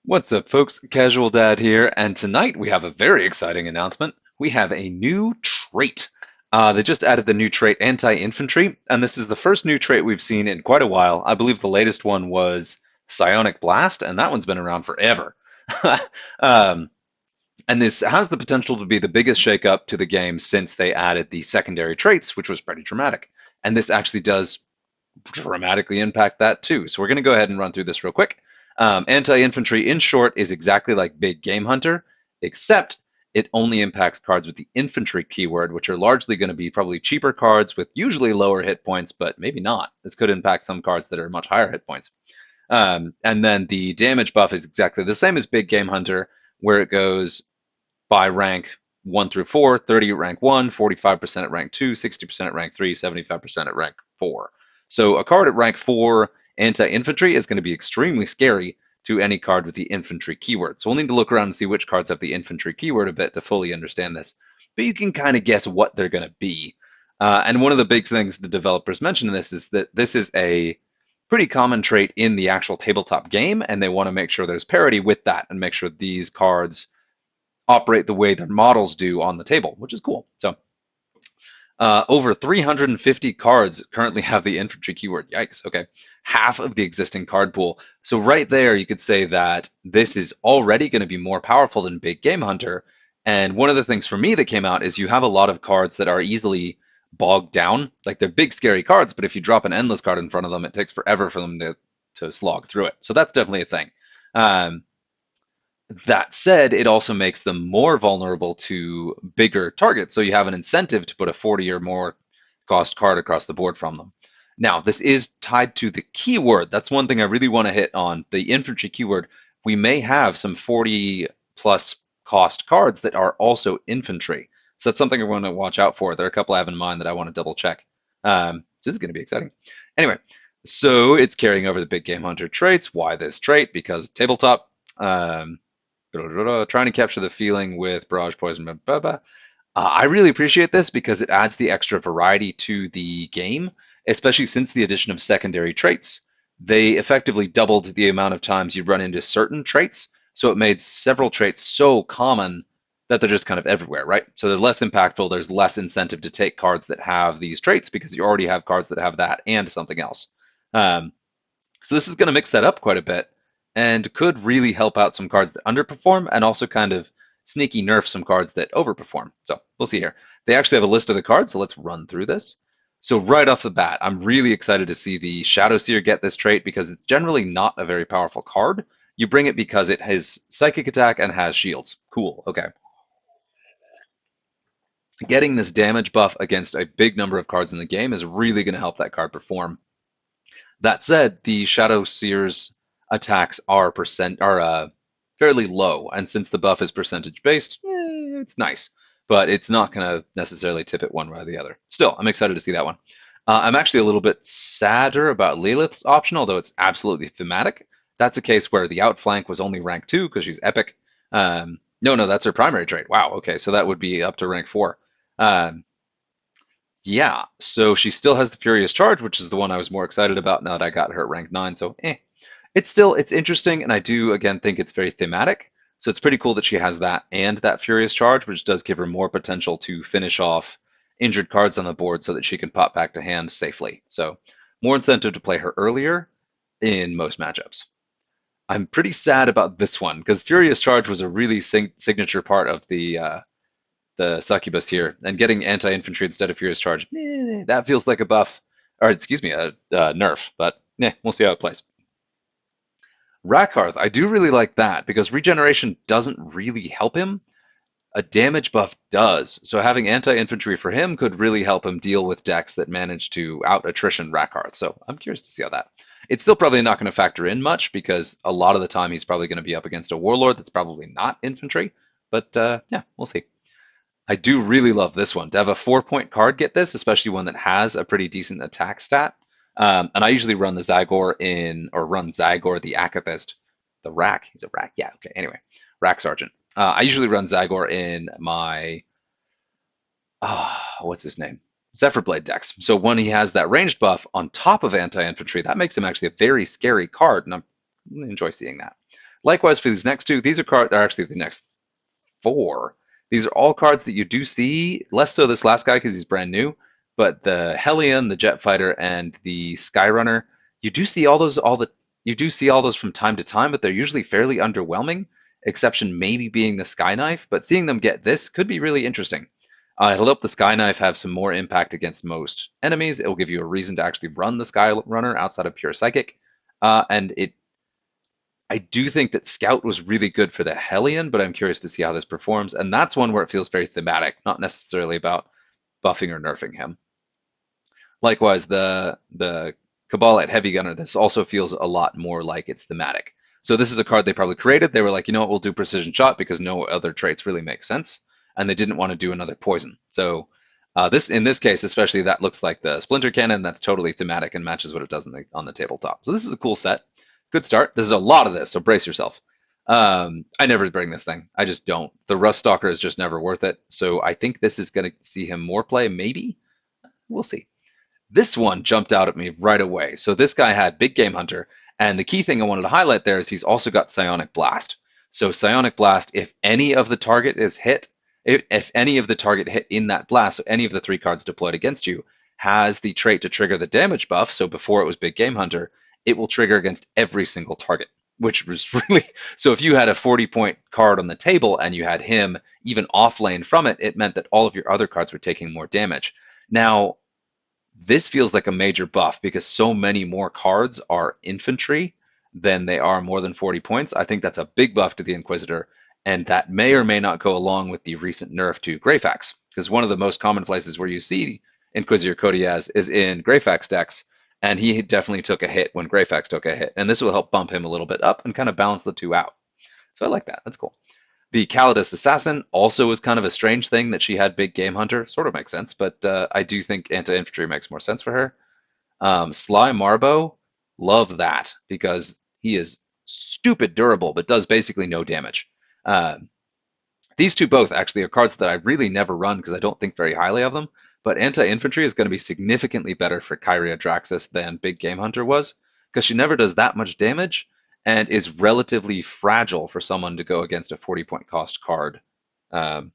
What's up, folks? Casual Dad here, and tonight we have a very exciting announcement. We have a new trait. They just added the new trait Anti-Infantry, and this is the first new trait we've seen in quite a while. I believe the latest one was Psionic Blast, and that one's been around forever. um, and this has the potential to be the biggest shakeup to the game since they added the secondary traits, which was pretty dramatic. And this actually does dramatically impact that too. So we're going to go ahead and run through this real quick. Anti-infantry, in short, is exactly like Big Game Hunter, except it only impacts cards with the infantry keyword, which are largely going to be probably cheaper cards with usually lower hit points, but maybe not. This could impact some cards that are much higher hit points. And then the damage buff is exactly the same as Big Game Hunter, where it goes by rank 1 through 4, 30 at rank 1, 45% at rank 2, 60% at rank 3, 75% at rank 4. So a card at rank 4 anti-infantry is going to be extremely scary to any card with the infantry keyword. So we'll need to look around and see which cards have the infantry keyword a bit to fully understand this. But you can kind of guess what they're going to be. And one of the big things the developers mentioned in this is that this is a pretty common trait in the actual tabletop game, and they want to make sure there's parity with that and make sure these cards operate the way their models do on the table, which is cool. So over 350 cards currently have the infantry keyword. Yikes. Okay. Half of the existing card pool. So right there, you could say that this is already going to be more powerful than Big Game Hunter. And one of the things for me that came out is you have a lot of cards that are easily bogged down. Like they're big, scary cards, but if you drop an endless card in front of them, it takes forever for them to slog through it. So that's definitely a thing. That said, it also makes them more vulnerable to bigger targets. So you have an incentive to put a 40 or more cost card across the board from them. Now, this is tied to the keyword. That's one thing I really want to hit on. The infantry keyword. We may have some 40 plus cost cards that are also infantry. So that's something I want to watch out for. There are a couple I have in mind that I want to double check. So this is going to be exciting. Anyway, so it's carrying over the Big Game Hunter traits. Why this trait? Because tabletop. Trying to capture the feeling with barrage poison. Blah, blah, blah. I really appreciate this because it adds the extra variety to the game, especially since the addition of secondary traits. They effectively doubled the amount of times you run into certain traits, so it made several traits so common that they're just kind of everywhere, right? So they're less impactful. There's less incentive to take cards that have these traits because you already have cards that have that and something else. So this is going to mix that up quite a bit and could really help out some cards that underperform and also kind of sneaky nerf some cards that overperform. So we'll see here. They actually have a list of the cards, so let's run through this. So right off the bat, I'm really excited to see the Shadow Seer get this trait because it's generally not a very powerful card. You bring it because it has psychic attack and has shields. Cool, okay. Getting this damage buff against a big number of cards in the game is really going to help that card perform. That said, the Shadow Seer's attacks are fairly low, and since the buff is percentage based, it's nice, but it's not going to necessarily tip it one way or the other. Still, I'm excited to see that one. I'm actually a little bit sadder about Lilith's option, although it's absolutely thematic. That's a case where the outflank was only rank 2 because she's epic. No, that's her primary trait. Wow, okay, so that would be up to rank 4. Yeah, so she still has the Furious Charge, which is the one I was more excited about now that I got her at rank 9, so it's interesting, and I do, again, think it's very thematic. So it's pretty cool that she has that and that Furious Charge, which does give her more potential to finish off injured cards on the board so that she can pop back to hand safely. So more incentive to play her earlier in most matchups. I'm pretty sad about this one, because Furious Charge was a really signature part of the succubus here, and getting anti-infantry instead of Furious Charge, that feels like a buff, or excuse me, a nerf, but we'll see how it plays. Rakarth, I do really like that because regeneration doesn't really help him. A damage buff does, so having anti-infantry for him could really help him deal with decks that manage to out-attrition Rakarth, so I'm curious to see how that. It's still probably not going to factor in much because a lot of the time he's probably going to be up against a warlord that's probably not infantry, but yeah, we'll see. I do really love this one. To have a 4-point card get this, especially one that has a pretty decent attack stat. And I usually run the Zagor run Zagor the Akathist. The Rack. He's a Rack. Yeah, okay. Anyway, Rack Sergeant. I usually run Zagor in my, what's his name? Zephyrblade decks. So when he has that ranged buff on top of anti-infantry, that makes him actually a very scary card, and I enjoy seeing that. Likewise for these next two, these are cards are actually the next four. These are all cards that you do see, less so this last guy because he's brand new, but the Hellion, the Jet Fighter, and the Skyrunner, you do see you do see all those from time to time, but they're usually fairly underwhelming, exception maybe being the Sky Knife, but seeing them get this could be really interesting. It'll help the Sky Knife have some more impact against most enemies. It will give you a reason to actually run the Sky Runner outside of pure Psychic. And I do think that Scout was really good for the Hellion, but I'm curious to see how this performs. And that's one where it feels very thematic, not necessarily about buffing or nerfing him. Likewise, the Cabalite Heavy Gunner, this also feels a lot more like it's thematic. So this is a card they probably created. They were like, you know what, we'll do Precision Shot because no other traits really make sense, and they didn't want to do another Poison. So this, in this case, especially, that looks like the Splinter Cannon. That's totally thematic and matches what it does on the tabletop. So this is a cool set. Good start. There's a lot of this, so brace yourself. I never bring this thing. I just don't. The Rust Stalker is just never worth it. So I think this is going to see him more play, maybe. We'll see. This one jumped out at me right away. So this guy had Big Game Hunter, and the key thing I wanted to highlight there is he's also got Psionic Blast. So Psionic Blast, if any of the target is hit, if any of the target hit in that blast, so any of the three cards deployed against you, has the trait to trigger the damage buff. So before it was Big Game Hunter, it will trigger against every single target, which was really so. If you had a 40-point card on the table and you had him even off lane from it, it meant that all of your other cards were taking more damage. Now, this feels like a major buff because so many more cards are infantry than they are more than 40 points. I think that's a big buff to the Inquisitor, and that may or may not go along with the recent nerf to Greyfax, because one of the most common places where you see Inquisitor Kodiaz is in Greyfax decks, and he definitely took a hit when Greyfax took a hit, and this will help bump him a little bit up and kind of balance the two out. So I like that. That's cool. The Calidus Assassin also was kind of a strange thing that she had Big Game Hunter. Sort of makes sense, but I do think Anti-Infantry makes more sense for her. Sly Marbo, love that because he is stupid durable, but does basically no damage. These two both actually are cards that I really never run because I don't think very highly of them. But Anti-Infantry is going to be significantly better for Kyria Draxus than Big Game Hunter was because she never does that much damage and is relatively fragile for someone to go against a 40-point cost card, and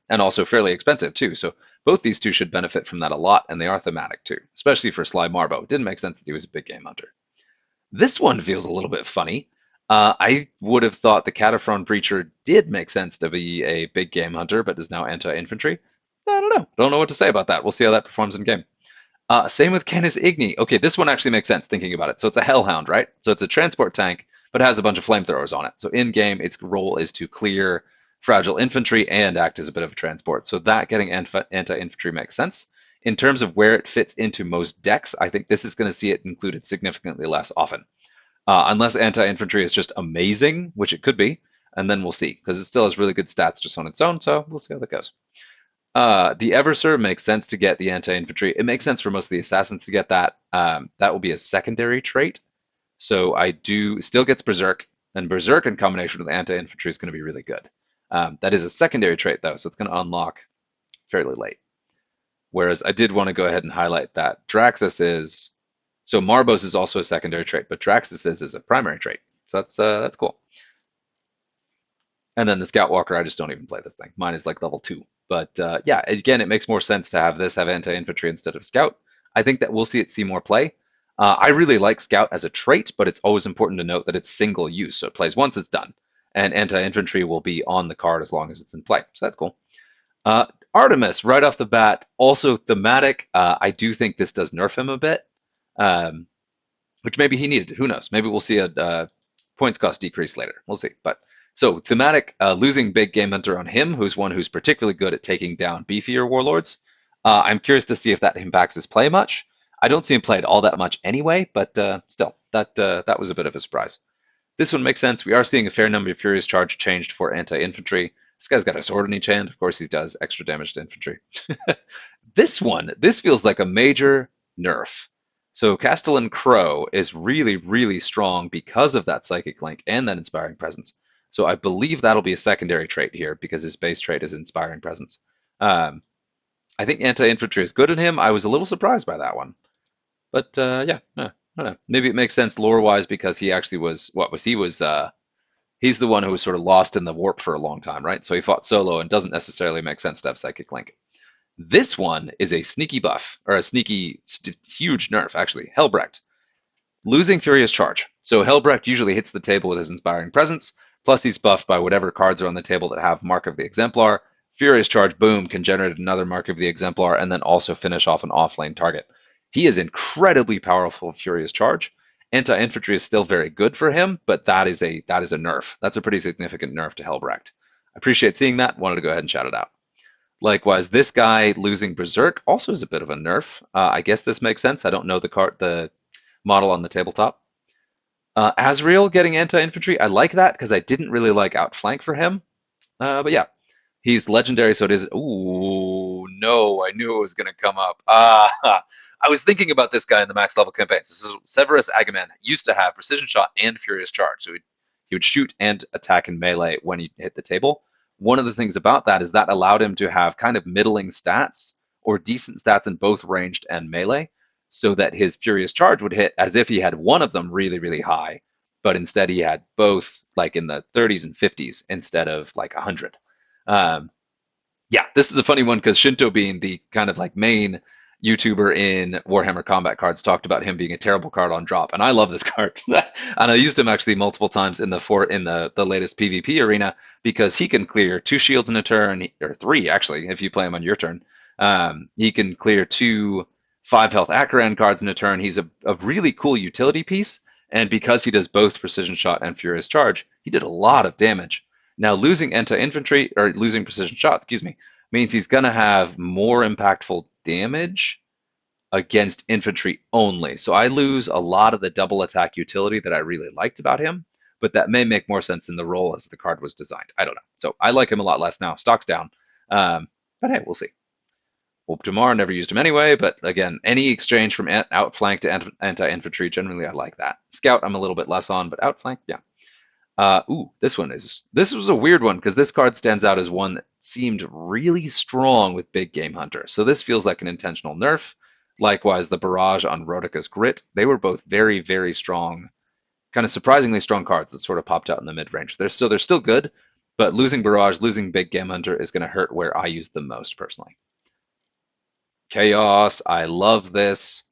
also fairly expensive too. So both these two should benefit from that a lot, and they are thematic too, especially for Sly Marbo. It didn't make sense that he was a Big Game Hunter. This one feels a little bit funny. I would have thought the Cataphrone Breacher did make sense to be a Big Game Hunter, but is now Anti-Infantry. I don't know. Don't know what to say about that. We'll see how that performs in game. Same with Canis Igni. Okay, this one actually makes sense thinking about it. So it's a Hellhound, right? So it's a transport tank, but it has a bunch of flamethrowers on it. So in game, its role is to clear fragile infantry and act as a bit of a transport. So that getting anti-infantry makes sense. In terms of where it fits into most decks, I think this is going to see it included significantly less often. Unless anti-infantry is just amazing, which it could be, and then we'll see, because it still has really good stats just on its own, so we'll see how that goes. The Eversur makes sense to get the anti-infantry. It makes sense for most of the assassins to get that. That will be a secondary trait. So I do still gets Berserk, and Berserk in combination with anti-infantry is going to be really good. That is a secondary trait though, so it's going to unlock fairly late. Whereas I did want to go ahead and highlight that Draxus is, so Marbos is also a secondary trait, but Draxus is a primary trait. So that's cool. And then the Scout Walker, I just don't even play this thing. Mine is like level 2. But yeah, again, it makes more sense to have this have anti-infantry instead of Scout. I think that we'll see more play. I really like Scout as a trait, but it's always important to note that it's single use. So it plays once, it's done. And anti-infantry will be on the card as long as it's in play. So that's cool. Artemis, right off the bat, also thematic. I do think this does nerf him a bit, which maybe he needed. Who knows? Maybe we'll see a points cost decrease later. We'll see. But so thematic, losing Big Game Hunter on him, who's one who's particularly good at taking down beefier warlords. I'm curious to see if that impacts his play much. I don't see him played all that much anyway, but still, that was a bit of a surprise. This one makes sense. We are seeing a fair number of Furious Charge changed for anti-infantry. This guy's got a sword in each hand. Of course, he does extra damage to infantry. This feels like a major nerf. So Castellan Crow is really, really strong because of that Psychic Link and that Inspiring Presence. So I believe that'll be a secondary trait here because his base trait is Inspiring Presence. I think anti-infantry is good in him. I was a little surprised by that one. But yeah, I don't know. Maybe it makes sense lore-wise because he actually was, he was He's the one who was sort of lost in the warp for a long time, right? So he fought solo and doesn't necessarily make sense to have Psychic Link. This one is a sneaky buff, or a sneaky, huge nerf, actually. Helbrecht. Losing Furious Charge. So Helbrecht usually hits the table with his Inspiring Presence, plus he's buffed by whatever cards are on the table that have Mark of the Exemplar. Furious Charge, boom, can generate another Mark of the Exemplar and then also finish off an offlane target. He is incredibly powerful Furious Charge. Anti-Infantry is still very good for him, but that is a nerf. That's a pretty significant nerf to Helbrecht. I appreciate seeing that. Wanted to go ahead and shout it out. Likewise, this guy losing Berserk also is a bit of a nerf. I guess this makes sense. I don't know the model on the tabletop. Azrael getting anti-infantry, I like that because I didn't really like Outflank for him. But yeah, he's legendary, so it is. Ooh, no, I knew it was going to come up. I was thinking about this guy in the max level campaigns. This is Severus Agaman used to have precision shot and furious charge, so he would shoot and attack in melee when he hit the table. One of the things about that is that allowed him to have kind of middling stats or decent stats in both ranged and melee, so that his furious charge would hit as if he had one of them really, really high, but instead he had both like in the 30s and 50s instead of like 100. Um, yeah, this is a funny one because Shinto, being the kind of like main YouTuber in Warhammer Combat Cards, talked about him being a terrible card on drop, and I love this card. And I used him actually multiple times in the latest PvP arena because he can clear 2 shields in a turn, or 3 actually, if you play him on your turn. He can clear 2 5 health Akaran cards in a turn. He's a really cool utility piece, and because he does both Precision Shot and Furious Charge, he did a lot of damage. Now, losing anti-infantry, or losing precision shot, excuse me, means he's going to have more impactful damage against infantry only. So I lose a lot of the double attack utility that I really liked about him, but that may make more sense in the role as the card was designed. I don't know. So I like him a lot less now. Stock's down. But hey, we'll see. Hope tomorrow, never used him anyway, but again, any exchange from outflank to anti-infantry, generally I like that. Scout, I'm a little bit less on, but outflank, yeah. This was a weird one because this card stands out as one that seemed really strong with Big Game Hunter. So this feels like an intentional nerf. Likewise, the Barrage on Rodica's Grit. They were both very, very strong, kind of surprisingly strong cards that sort of popped out in the mid-range. They're still good, but losing Barrage, losing Big Game Hunter is going to hurt where I use them most personally. Chaos, I love this.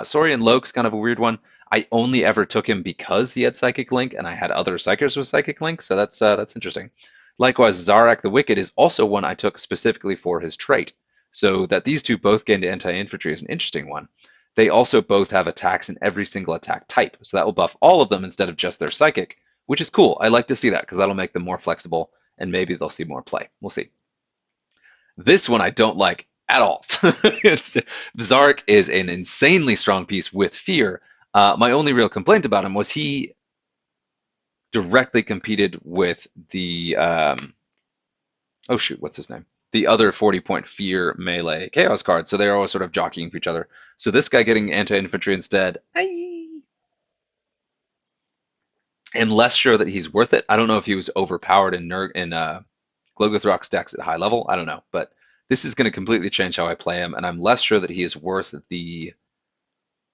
Saurian Loke's kind of a weird one. I only ever took him because he had Psychic Link, and I had other Psychers with Psychic Link, so that's interesting. Likewise, Zarak the Wicked is also one I took specifically for his trait, so that these two both gained anti-infantry is an interesting one. They also both have attacks in every single attack type, so that will buff all of them instead of just their Psychic, which is cool. I like to see that because that'll make them more flexible, and maybe they'll see more play. We'll see. This one I don't like at all. Zark is an insanely strong piece with fear. My only real complaint about him was he directly competed with the oh shoot, what's his name? The other 40-point fear melee chaos card. So they're always sort of jockeying for each other. So this guy getting anti-infantry instead, I'm less sure that he's worth it. I don't know if he was overpowered in Glogothrok stacks at high level. I don't know, but this is going to completely change how I play him, and I'm less sure that he is worth the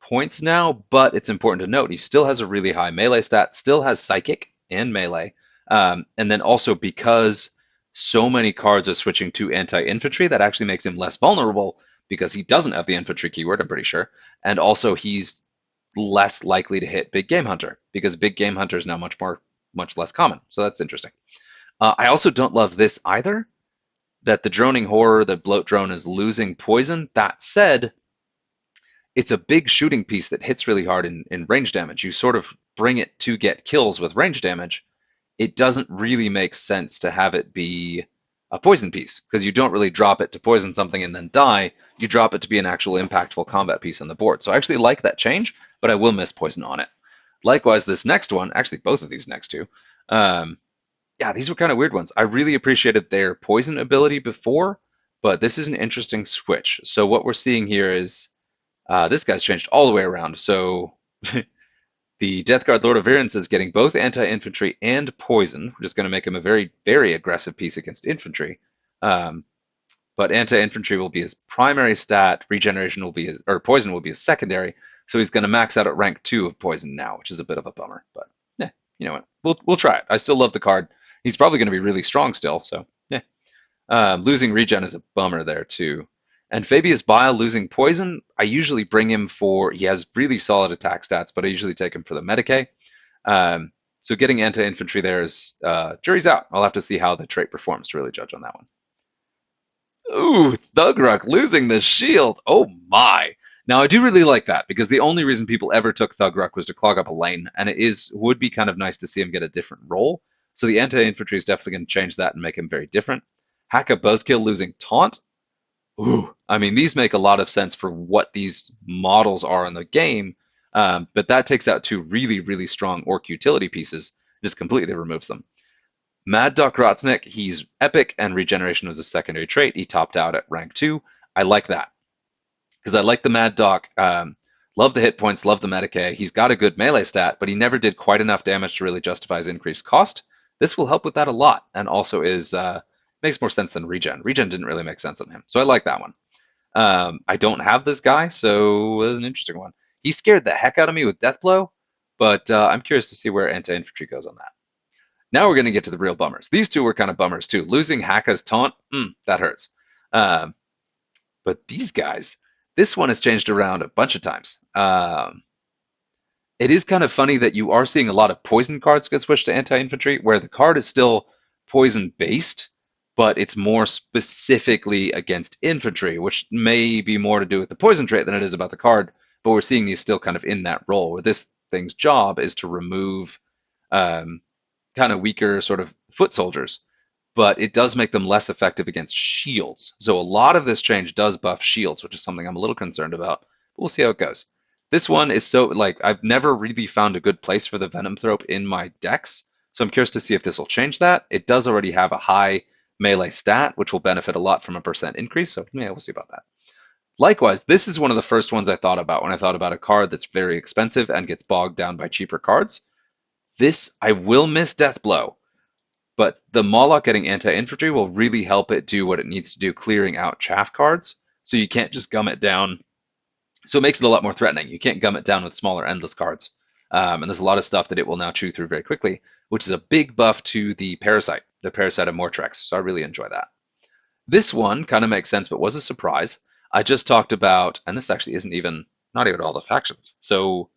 points now, but it's important to note he still has a really high melee stat, still has Psychic and melee, and then also because so many cards are switching to anti-infantry, that actually makes him less vulnerable because he doesn't have the infantry keyword, I'm pretty sure, and also he's less likely to hit Big Game Hunter because Big Game Hunter is now much less common, so that's interesting. I also don't love this either, that the Droning Horror, the Bloat Drone, is losing poison. That said, it's a big shooting piece that hits really hard in range damage. You sort of bring it to get kills with range damage. It doesn't really make sense to have it be a poison piece because you don't really drop it to poison something and then die. You drop it to be an actual impactful combat piece on the board. So I actually like that change, but I will miss poison on it. Likewise, this next one, actually both of these next two, yeah, these were kind of weird ones. I really appreciated their poison ability before, but this is an interesting switch. So what we're seeing here is this guy's changed all the way around. So the Death Guard Lord of Virence is getting both anti-infantry and poison, which is going to make him a very, very aggressive piece against infantry. But anti-infantry will be his primary stat, regeneration will be his, or poison will be his secondary. So he's going to max out at rank 2 of poison now, which is a bit of a bummer. But yeah, you know what? We'll try it. I still love the card. He's probably going to be really strong still. So yeah. Losing regen is a bummer there too. And Fabius Bile losing poison. I usually bring him for he has really solid attack stats, but I usually take him for the Medicae. Um, so getting anti-infantry there is jury's out. I'll have to see how the trait performs to really judge on that one. Ooh, Thugruck losing the shield. Oh my. Now I do really like that because the only reason people ever took Thugruck was to clog up a lane, and it is would be kind of nice to see him get a different role. So the anti-infantry is definitely going to change that and make him very different. Haka Buzzkill losing taunt. Ooh, I mean these make a lot of sense for what these models are in the game, but that takes out two really strong orc utility pieces, just completely removes them. Mad Doc Rotznik, he's epic, and regeneration was a secondary trait. He topped out at rank 2. I like that because I like the Mad Doc. Love the hit points, love the Medicae. He's got a good melee stat, but he never did quite enough damage to really justify his increased cost. This will help with that a lot, and also is makes more sense than regen. Regen didn't really make sense on him, so I like that one. I don't have this guy, so it was an interesting one. He scared the heck out of me with Deathblow, but I'm curious to see where anti-infantry goes on that. Now we're going to get to the real bummers. These two were kind of bummers too. Losing Haka's taunt, that hurts. Um, but these guys, this one has changed around a bunch of times. It is kind of funny that you are seeing a lot of poison cards get switched to anti-infantry, where the card is still poison based, but it's more specifically against infantry, which may be more to do with the poison trait than it is about the card. But we're seeing these still kind of in that role, where this thing's job is to remove um, kind of weaker sort of foot soldiers, but it does make them less effective against shields. So a lot of this change does buff shields, which is something I'm a little concerned about. But we'll see how it goes. This one is so like I've never really found a good place for the Venomthrope in my decks, so I'm curious to see if this will change that. It does already have a high melee stat, which will benefit a lot from a percent increase. So yeah, we'll see about that. Likewise, this is one of the first ones I thought about when I thought about a card that's very expensive and gets bogged down by cheaper cards. This, I will miss Deathblow, but the Moloch getting anti-infantry will really help it do what it needs to do, clearing out chaff cards. So you can't just gum it down. So it makes it a lot more threatening. You can't gum it down with smaller endless cards. And there's a lot of stuff that it will now chew through very quickly, which is a big buff to the Parasite of Mortrex. So I really enjoy that. This one kind of makes sense, but was a surprise. I just talked about, and this actually isn't even, not even all the factions. So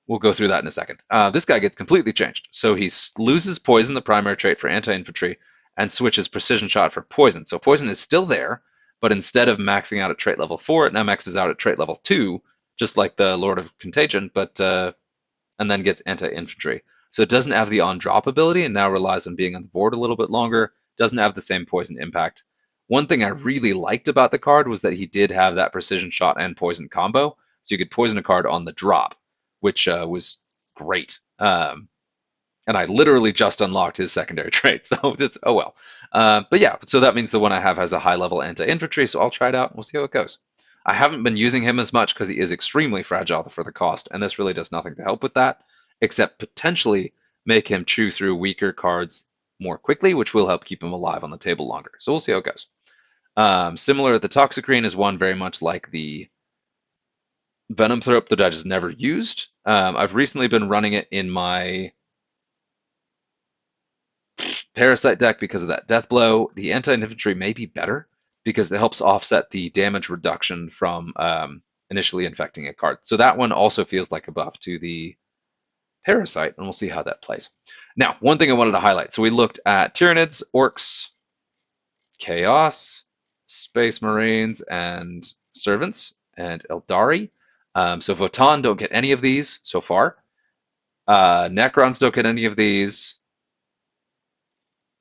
we'll go through that in a second. This guy gets completely changed. So he loses poison, the primary trait for anti-infantry, and switches precision shot for poison. So poison is still there, but instead of maxing out at trait level 4, it now maxes out at trait level 2, just like the Lord of Contagion, but and then gets anti-infantry. So it doesn't have the on-drop ability and now relies on being on the board a little bit longer. Doesn't have the same poison impact. One thing I really liked about the card was that he did have that precision shot and poison combo, so you could poison a card on the drop, which was great. And I literally just unlocked his secondary trait, so it's, oh well. But yeah, so that means the one I have has a high level anti-infantry, so I'll try it out and we'll see how it goes. I haven't been using him as much because he is extremely fragile for the cost, and this really does nothing to help with that, except potentially make him chew through weaker cards more quickly, which will help keep him alive on the table longer. So we'll see how it goes. Similar, the Toxicrene is one very much like the Venomthrope that I just never used. I've recently been running it in my Parasite deck because of that Deathblow. The anti-infantry may be better because it helps offset the damage reduction from initially infecting a card. So that one also feels like a buff to the Parasite, and we'll see how that plays. Now, one thing I wanted to highlight. So we looked at Tyranids, Orcs, Chaos, Space Marines, and Servants, and Eldari. So Votann don't get any of these so far. Necrons don't get any of these.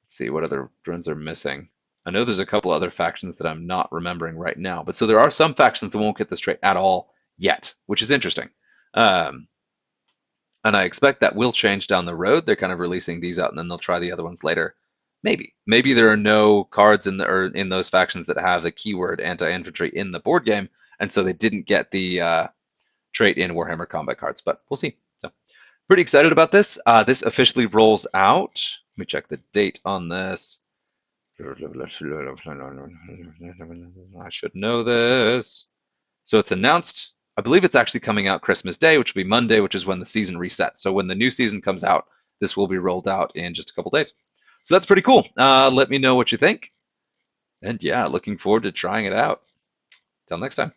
Let's see what other drones are missing. I know there's a couple other factions that I'm not remembering right now, but so there are some factions that won't get this trait at all yet, which is interesting. And I expect that will change down the road. They're kind of releasing these out, and then they'll try the other ones later. Maybe there are no cards in in those factions that have the keyword anti-infantry in the board game, and so they didn't get the trait in Warhammer Combat Cards. But we'll see. So, pretty excited about this. This officially rolls out. Let me check the date on this. I should know this. So it's announced I believe it's actually coming out Christmas Day, which will be Monday, which is when the season resets. So when the new season comes out, this will be rolled out in just a couple days. So that's pretty cool. Let me know what you think. And yeah, looking forward to trying it out. Till next time.